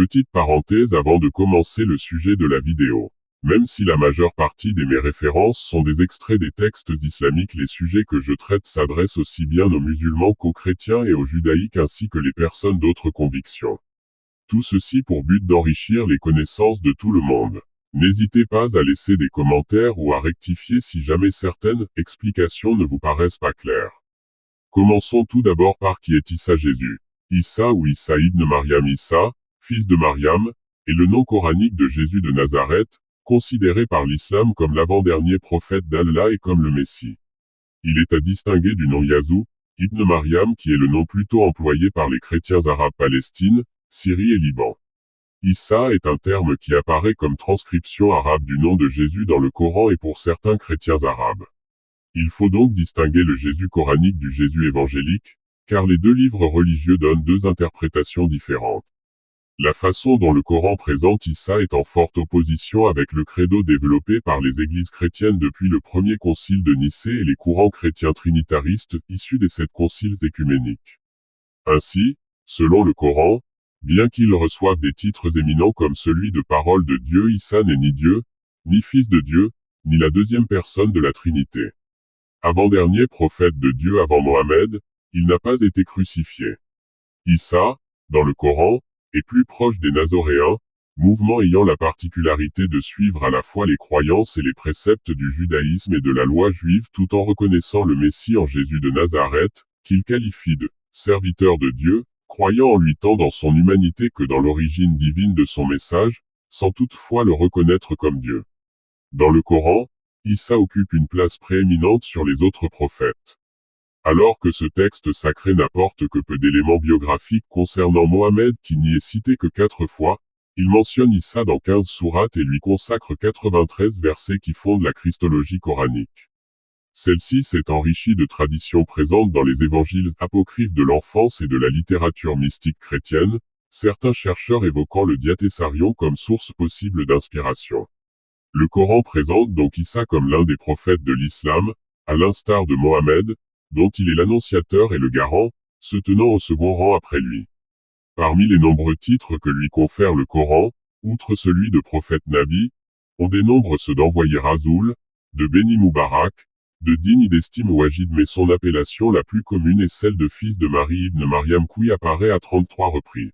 Petite parenthèse avant de commencer le sujet de la vidéo. Même si la majeure partie de mes références sont des extraits des textes islamiques, les sujets que je traite s'adressent aussi bien aux musulmans qu'aux chrétiens et aux judaïques ainsi que les personnes d'autres convictions. Tout ceci pour but d'enrichir les connaissances de tout le monde. N'hésitez pas à laisser des commentaires ou à rectifier si jamais certaines explications ne vous paraissent pas claires. Commençons tout d'abord par qui est Issa Jésus. Issa ou Issa ibn Maryam, Issa, fils de Maryam, est le nom coranique de Jésus de Nazareth, considéré par l'islam comme l'avant-dernier prophète d'Allah et comme le Messie. Il est à distinguer du nom Yazou, ibn Maryam qui est le nom plutôt employé par les chrétiens arabes Palestine, Syrie et Liban. Issa est un terme qui apparaît comme transcription arabe du nom de Jésus dans le Coran et pour certains chrétiens arabes. Il faut donc distinguer le Jésus coranique du Jésus évangélique, car les deux livres religieux donnent deux interprétations différentes. La façon dont le Coran présente Issa est en forte opposition avec le credo développé par les églises chrétiennes depuis le premier concile de Nicée et les courants chrétiens trinitaristes issus des 7 conciles écuméniques. Ainsi, selon le Coran, bien qu'il reçoive des titres éminents comme celui de parole de Dieu, Issa n'est ni Dieu, ni fils de Dieu, ni la deuxième personne de la Trinité. Avant-dernier prophète de Dieu avant Mohammed, il n'a pas été crucifié. Issa, dans le Coran, est plus proche des Nazoréens, mouvement ayant la particularité de suivre à la fois les croyances et les préceptes du judaïsme et de la loi juive tout en reconnaissant le Messie en Jésus de Nazareth, qu'il qualifie de serviteur de Dieu, croyant en lui tant dans son humanité que dans l'origine divine de son message, sans toutefois le reconnaître comme Dieu. Dans le Coran, Issa occupe une place prééminente sur les autres prophètes. Alors que ce texte sacré n'apporte que peu d'éléments biographiques concernant Mohammed qui n'y est cité que 4 fois, il mentionne Issa dans 15 sourates et lui consacre 93 versets qui fondent la christologie coranique. Celle-ci s'est enrichie de traditions présentes dans les évangiles apocryphes de l'enfance et de la littérature mystique chrétienne, certains chercheurs évoquant le Diatessarion comme source possible d'inspiration. Le Coran présente donc Issa comme l'un des prophètes de l'islam, à l'instar de Mohammed, dont il est l'annonciateur et le garant, se tenant au second rang après lui. Parmi les nombreux titres que lui confère le Coran, outre celui de prophète Nabi, on dénombre ceux d'envoyé Rasoul, de béni Moubarak, de digne d'estime Wajid, mais son appellation la plus commune est celle de fils de Marie ibn Maryam qui apparaît à 33 reprises.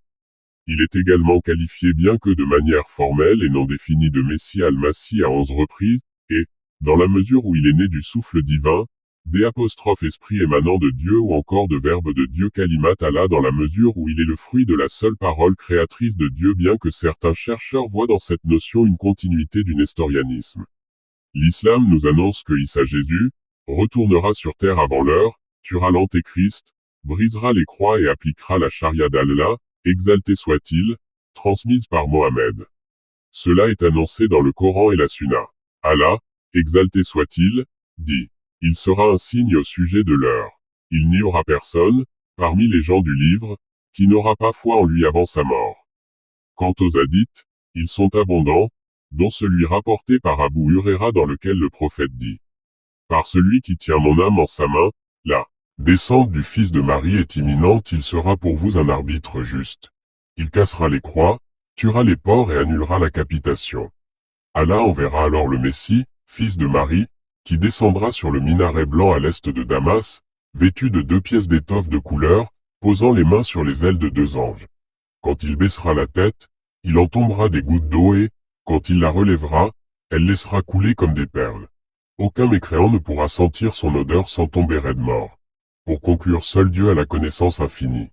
Il est également qualifié bien que de manière formelle et non définie de Messie al-Masih à 11 reprises, et, dans la mesure où il est né du souffle divin, esprit émanant de Dieu ou encore de verbe de Dieu Kalimat Allah dans la mesure où il est le fruit de la seule parole créatrice de Dieu bien que certains chercheurs voient dans cette notion une continuité du nestorianisme. L'islam nous annonce que Issa Jésus retournera sur terre avant l'heure, tuera l'antéchrist, brisera les croix et appliquera la charia d'Allah, exalté soit-il, transmise par Mohammed. Cela est annoncé dans le Coran et la Sunna. Allah, exalté soit-il, dit. Il sera un signe au sujet de l'heure. Il n'y aura personne, parmi les gens du livre, qui n'aura pas foi en lui avant sa mort. Quant aux hadiths, ils sont abondants, dont celui rapporté par Abu Huraira dans lequel le prophète dit. Par celui qui tient mon âme en sa main, la descente du fils de Marie est imminente, il sera pour vous un arbitre juste. Il cassera les croix, tuera les porcs et annulera la capitation. Allah enverra alors le Messie, fils de Marie, qui descendra sur le minaret blanc à l'est de Damas, vêtu de 2 pièces d'étoffe de couleur, posant les mains sur les ailes de 2 anges. Quand il baissera la tête, il en tombera des gouttes d'eau et, quand il la relèvera, elle laissera couler comme des perles. Aucun mécréant ne pourra sentir son odeur sans tomber raide mort. Pour conclure, seul Dieu a la connaissance infinie.